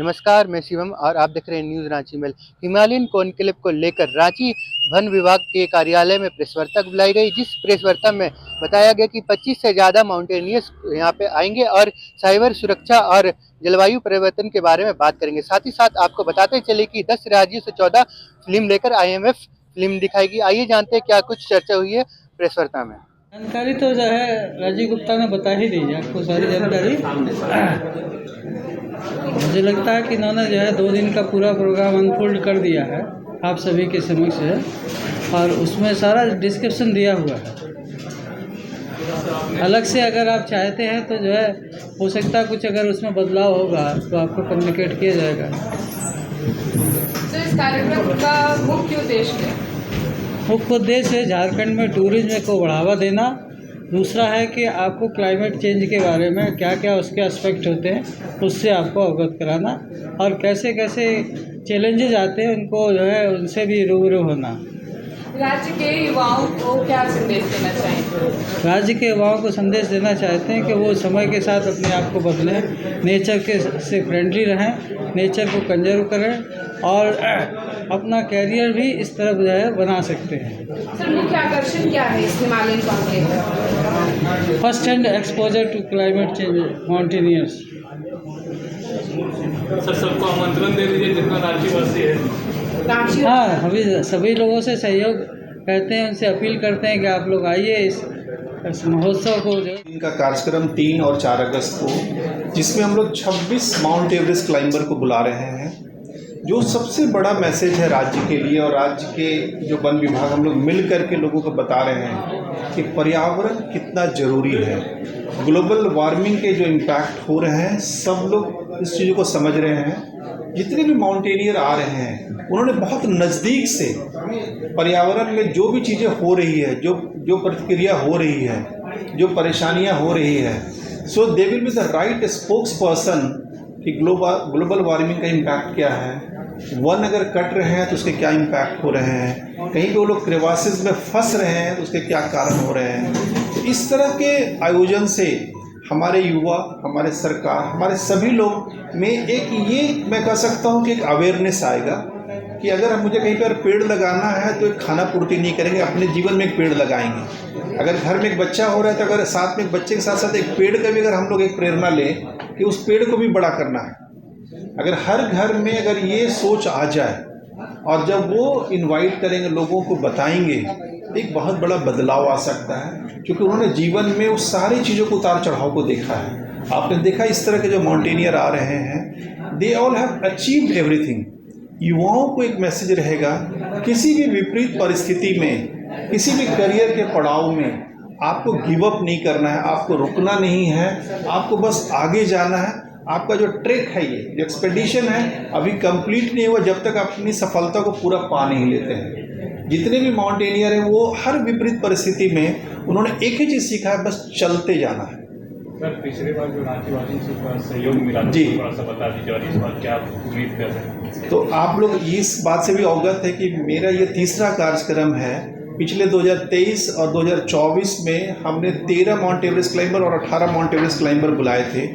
नमस्कार, मैं शिवम और आप देख रहे हैं news Ranchi mail. Himalayan conclave को लेकर रांची वन विभाग के कार्यालय में प्रेस वार्ता बुलाई गई, जिस प्रेस वार्ता में बताया गया कि 25 से ज़्यादा माउंटेनियर्स यहाँ पे आएंगे और साइबर सुरक्षा और जलवायु परिवर्तन के बारे में बात करेंगे। साथ ही साथ आपको बताते चले कि 10 राज्यों से 14 फिल्म लेकर IMF फिल्म दिखाएगी। आइए जानते हैं क्या कुछ चर्चा हुई है प्रेस वार्ता में। जानकारी तो जो है राजीव गुप्ता ने बता ही दी है आपको सारी जानकारी। मुझे लगता है कि इन्होंने जो है 2 दिन का पूरा प्रोग्राम अनफोल्ड कर दिया है आप सभी के समक्ष है, और उसमें सारा डिस्क्रिप्शन दिया हुआ है। अलग से अगर आप चाहते हैं तो जो है हो सकता है कुछ अगर उसमें बदलाव होगा तो आपको कम्युनिकेट किया जाएगा। तो इस कार्यक्रम का मुख्य उद्देश्य क्या है? मुख्य उद्देश्य है झारखंड में टूरिज्म को बढ़ावा देना। दूसरा है कि आपको क्लाइमेट चेंज के बारे में क्या क्या उसके एस्पेक्ट होते हैं उससे आपको अवगत कराना, और कैसे कैसे चैलेंजेस आते हैं उनको जो है उनसे भी रूबरू होना। राज्य के युवाओं को क्या संदेश देना चाहेंगे? राज्य के युवाओं को संदेश देना चाहते हैं कि वो समय के साथ अपने आप को बदलें, नेचर के से फ्रेंडली रहें, नेचर को कंजर्व करें और अपना कैरियर भी इस तरफ जो है बना सकते हैं। सर, मुख्य आकर्षण क्या है इस हिमालयन कॉन्क्लेव का? First hand exposure to climate change mountaineers. Sir, सबको आमंत्रण दे दीजिए जितना राज्यवासी है। रांची हाँ, अभी सभी लोगों से सहयोग कहते हैं, उनसे अपील करते हैं कि आप लोग आइए इस महोत्सव को जो इनका कार्यक्रम 3 और 4 अगस्त को, जिसमें हम लोग 26 माउंट एवरेस्ट क्लाइंबर को बुला रहे हैं। जो सबसे बड़ा मैसेज है राज्य के लिए, और राज्य के जो वन विभाग हम लोग मिल कर के लोगों को बता रहे हैं कि पर्यावरण कितना ज़रूरी है। ग्लोबल वार्मिंग के जो इम्पैक्ट हो रहे हैं सब लोग इस चीज़ को समझ रहे हैं। जितने भी माउंटेनियर आ रहे हैं उन्होंने बहुत नज़दीक से पर्यावरण में जो भी चीज़ें हो रही है, जो प्रतिक्रिया हो रही है, जो परेशानियां हो रही है, so they will be the right spokesperson कि ग्लोबल वार्मिंग का इम्पैक्ट क्या है, वन अगर कट रहे हैं तो उसके क्या इम्पैक्ट हो रहे हैं, कहीं पे वो लोग क्रेवासिस में फंस रहे हैं तो उसके क्या कारण हो रहे हैं। तो इस तरह के आयोजन से हमारे युवा, हमारे सरकार, हमारे सभी लोग में एक ये मैं कह सकता हूँ कि एक अवेयरनेस आएगा कि अगर मुझे कहीं पर पेड़ लगाना है तो एक खाना पूर्ति नहीं करेंगे, अपने जीवन में एक पेड़ लगाएंगे। अगर घर में एक बच्चा हो रहा है तो अगर साथ में एक बच्चे के साथ साथ एक पेड़ का भी अगर हम लोग एक प्रेरणा लें कि उस पेड़ को भी बड़ा करना है, अगर हर घर में अगर ये सोच आ जाए और जब वो इनवाइट करेंगे, लोगों को बताएंगे, एक बहुत बड़ा बदलाव आ सकता है। क्योंकि उन्होंने जीवन में उस सारी चीज़ों को उतार चढ़ाव को देखा है। आपने देखा इस तरह के जो माउंटेनियर आ रहे हैं, they all have achieved everything. युवाओं को एक मैसेज रहेगा, किसी भी विपरीत परिस्थिति में, किसी भी करियर के पड़ाव में आपको गिव अप नहीं करना है, आपको रुकना नहीं है, आपको बस आगे जाना है। आपका जो ट्रैक है, ये जो एक्सपेडिशन है, अभी कंप्लीट नहीं हुआ जब तक आप अपनी सफलता को पूरा पा नहीं लेते हैं। जितने भी माउंटेनियर हैं वो हर विपरीत परिस्थिति में उन्होंने एक ही चीज़ सीखा है, बस चलते जाना है। सर, पिछली बार जो राज्यवासियों से सहयोग मिला जी, थोड़ा सा बता दीजिए, और इस बार क्या आप उम्मीद कर रहे हैं? तो आप लोग इस बात से भी अवगत है कि मेरा ये तीसरा कार्यक्रम है। पिछले 2023 और 2024 में हमने 13 माउंट एवरेस्ट क्लाइंबर और 18 माउंट एवरेस्ट क्लाइंबर बुलाए थे।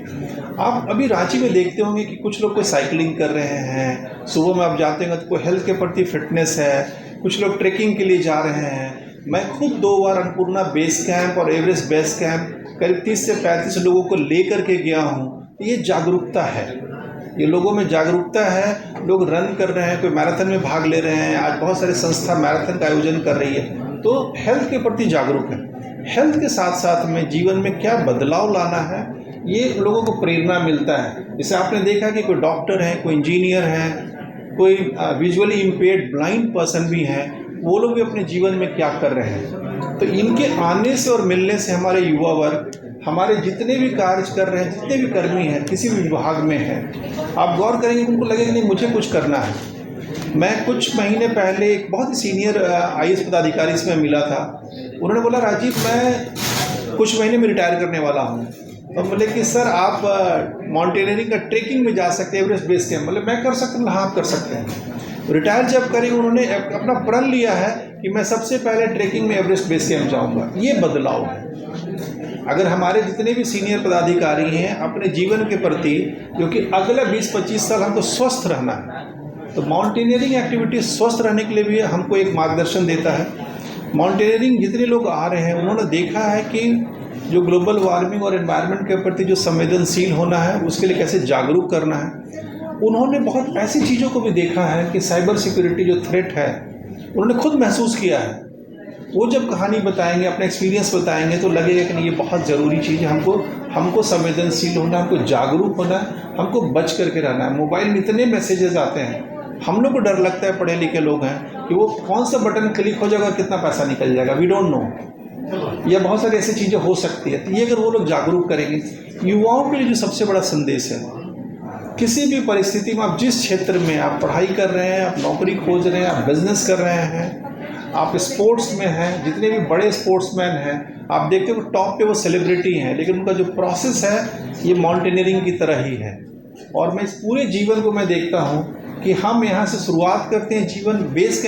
आप अभी रांची में देखते होंगे कि कुछ लोग कोई साइकिलिंग कर रहे हैं, सुबह में आप जाते हैं तो कोई हेल्थ के प्रति फिटनेस है, कुछ लोग ट्रैकिंग के लिए जा रहे हैं। मैं खुद 2 बार अन्नपूर्णा बेस कैंप और एवरेस्ट बेस कैंप करीब 30 से 35 लोगों को लेकर के गया हूँ। ये जागरूकता है, ये लोगों में जागरूकता है। लोग रन कर रहे हैं, कोई मैराथन में भाग ले रहे हैं। आज बहुत सारी संस्था मैराथन का आयोजन कर रही है, तो हेल्थ के प्रति जागरूक है। हेल्थ के साथ साथ में जीवन में क्या बदलाव लाना है, ये लोगों को प्रेरणा मिलता है। जैसे आपने देखा कि कोई डॉक्टर है, कोई इंजीनियर है, कोई विजुअली इम्पेयर्ड ब्लाइंड पर्सन भी हैं, वो लोग भी अपने जीवन में क्या कर रहे हैं। तो इनके आने से और मिलने से हमारे युवा वर्ग, हमारे जितने भी कार्य कर रहे हैं, जितने भी कर्मी हैं, किसी भी विभाग में हैं, आप गौर करेंगे उनको लगेगा नहीं मुझे कुछ करना है। मैं कुछ महीने पहले एक बहुत ही सीनियर IAS पदाधिकारी से मैं मिला था। उन्होंने बोला, राजीव मैं कुछ महीने में रिटायर करने वाला हूँ। तो बोले कि सर आप माउंटेनियरिंग का ट्रैकिंग में जा सकते हैं, एवरेस्ट बेस कैंप। बोले मैं कर सकता हूँ? हाँ, आप कर सकते हैं। रिटायर जब करेंगे, उन्होंने अपना प्रण लिया है कि मैं सबसे पहले ट्रैकिंग में एवरेस्ट बेस कैंप जाऊँगा। ये बदलाव है। अगर हमारे जितने भी सीनियर पदाधिकारी हैं अपने जीवन के प्रति, क्योंकि अगले 20-25 साल हमको स्वस्थ रहना है, तो माउंटेनियरिंग एक्टिविटी स्वस्थ रहने के लिए भी हमको एक मार्गदर्शन देता है। माउंटेनियरिंग जितने लोग आ रहे हैं उन्होंने देखा है कि जो ग्लोबल वार्मिंग और एनवायरनमेंट के प्रति जो संवेदनशील होना है उसके लिए कैसे जागरूक करना है। उन्होंने बहुत ऐसी चीज़ों को भी देखा है कि साइबर सिक्योरिटी जो थ्रेट है उन्होंने खुद महसूस किया है। वो जब कहानी बताएंगे, अपना एक्सपीरियंस बताएंगे, तो लगेगा कि नहीं ये बहुत ज़रूरी चीज़ है। हमको संवेदनशील होना, हमको जागरूक होना, हमको बच करके रहना है। मोबाइल में इतने मैसेजेस आते हैं, हम लोग को डर लगता है, पढ़े लिखे लोग हैं, कि वो कौन सा बटन क्लिक हो जाएगा, कितना पैसा निकल जाएगा, वी डोंट नो, या बहुत सारी ऐसी चीज़ें हो सकती है। तो ये अगर वो लोग जागरूक करेंगे, युवाओं के लिए जो सबसे बड़ा संदेश है, किसी भी परिस्थिति में आप जिस क्षेत्र में आप पढ़ाई कर रहे हैं, आप नौकरी खोज रहे हैं, आप बिजनेस कर रहे हैं, आप स्पोर्ट्स में हैं, जितने भी बड़े स्पोर्ट्समैन हैं आप देखते हो टॉप पे वो सेलिब्रिटी हैं, लेकिन उनका जो प्रोसेस है ये माउंटेनियरिंग की तरह ही है। और मैं इस पूरे जीवन को मैं देखता हूँ कि हम यहाँ से शुरुआत करते हैं, जीवन बेस